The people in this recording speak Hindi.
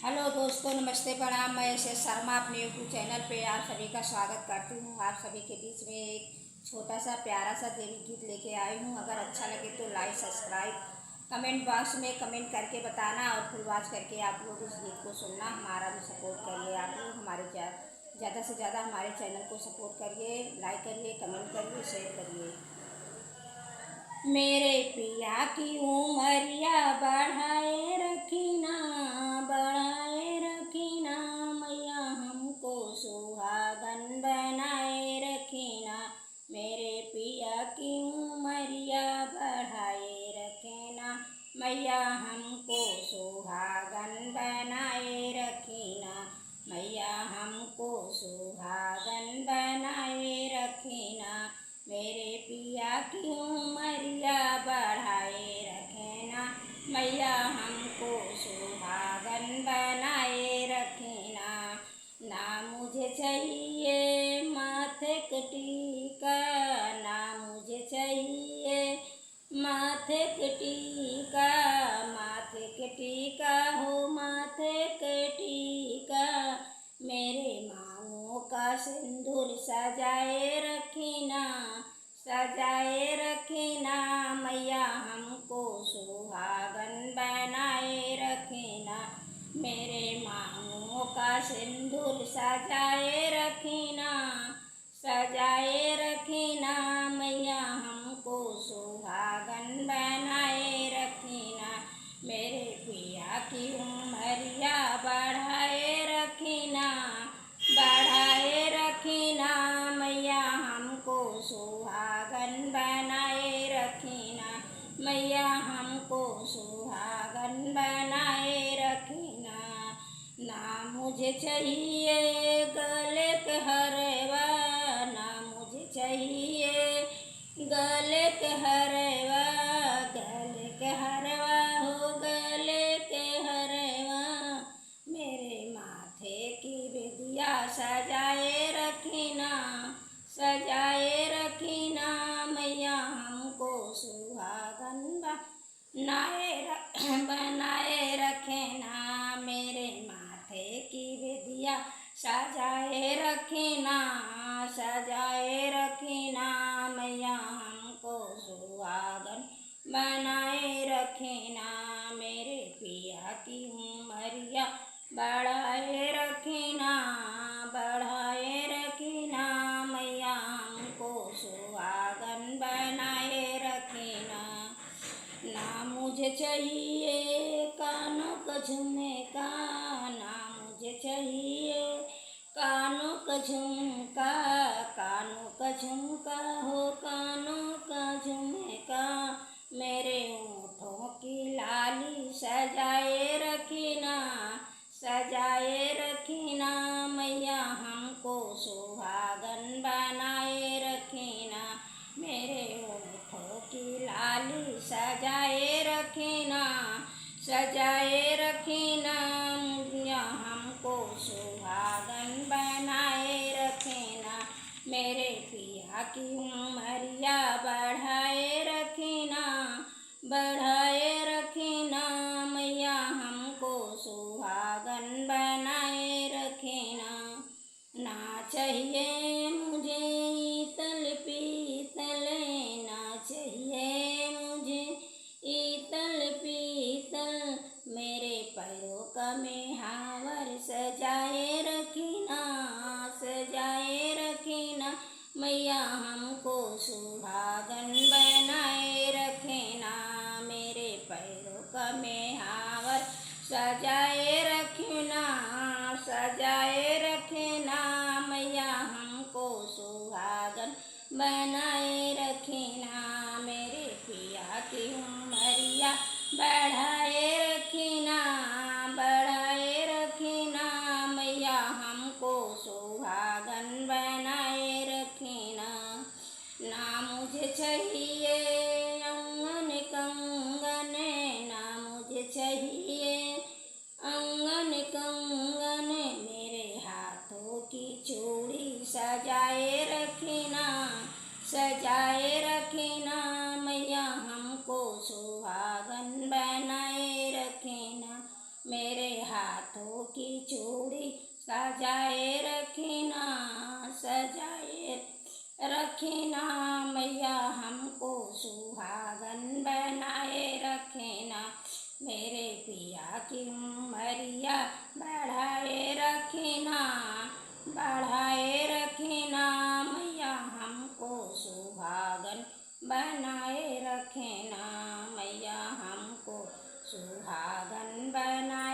हेलो दोस्तों, नमस्ते, प्रणाम। मैं एस शर्मा अपने यूट्यूब चैनल पे आप सभी का स्वागत करती हूँ। आप सभी के बीच में एक छोटा सा प्यारा सा देवी गीत लेके आई हूँ। अगर अच्छा लगे तो लाइक, सब्सक्राइब, कमेंट बॉक्स में कमेंट करके बताना और फुल वॉच करके आप लोग इस गीत को सुनना। हमारा भी सपोर्ट करिए। आप लोग हमारे ज़्यादा से ज़्यादा हमारे चैनल को सपोर्ट करिए, लाइक करिए, कमेंट करिए, शेयर करिए। मेरे पिया की उमरिया बढ़ाए रखीना, बढ़ाए रखीना, मैया हमको सुहागन बनाए रखीना। मेरे पिया की उमरिया बढ़ाए रखीना, मैया हमको सुहागन बनाए रखीना, मैया हमको सुहागन बनाए रखीना। मेरे पिया की उमरिया बढ़ाए रखना, मैया हमको सुहागन बनाए रखना। ना मुझे चाहिए माथे का टीका, ना मुझे चाहिए माथे का टीका, माथे का टीका हो माथे का टीका। मेरे मांगों का सिंदूर सजाए रखना, सजाए रखना, मैया हमको सुहागन बनाए रखना। मेरे मांगों का सिंदूर सजाए रखना, सजाए रखना, मैया हमको सुहागन बनाए रखना। मेरे पिया की उमरिया बढ़ाए रखना, बढ़ाए रखना, मैया हमको सुहागन बनाए रखना, मैया हमको सुहागन बनाए रखना। ना मुझे चाहिए गले के हरवा, ना मुझे चाहिए गले के हरवा, गले के हरवा हो गले के हरवा। मेरे माथे की बिंदिया सजाए रखना, सजाए रखना, मैया हमको सुहागन बनाए रखना। मेरे माथे की बिंदिया सजाए रखना, सजाए रखना, मैया हमको सुहागन बनाए रखना। मेरे पिया की उमरिया बढ़ाए रखना, बढ़ाए रखना, मैया हमको सुहागन बनाए रखना। ना मुझे चाहिए कानों का झुमका, ना मुझे चाहिए कानों का झुमका, कानों का झुमका हो कानों का झुमका। मेरे होठों की लाली सजाए रखना, सजाए रखना, मैया हमको सुहागन बनाए रखना। मेरे होठों की लाली सजाए रखना, सजाए रखना, मैया हमको सुहागन बनाए रखना। मेरे पिया की उमरिया बढ़ाए रखना, बढ़ाए रखना, मैया हमको सुहागन बनाए रखना। ना चाहिए मुझे ईतल पीतल, ना चाहिए मुझे ईतल पीतल। मेरे पैरों का मेहावर सजाए रखना, सजाए रखना, मैया हमको सुहागन बनाए रखना। मेरे पैरों का मेहावर सजाए रखना, सजाए रखना, मैया हमको सुहागन बनाए रखना। मेरे पिया की उमरिया बढ़ाए रखना, बढ़ाए रखना, मैया हमको सुहागन बनाए रखना। ना मुझे चाहिए अंगन कंगन, ना मुझे चाहिए मेरे हाथों की चूड़ी सजाए रखना, सजाए रखना मैया हमको सुहागन बनाए रखना। मेरे पिया की उमरिया बढ़ाए रखना, बढ़ाए रखना मैया हमको सुहागन बनाए रखना, मैया हमको सुहागन बनाए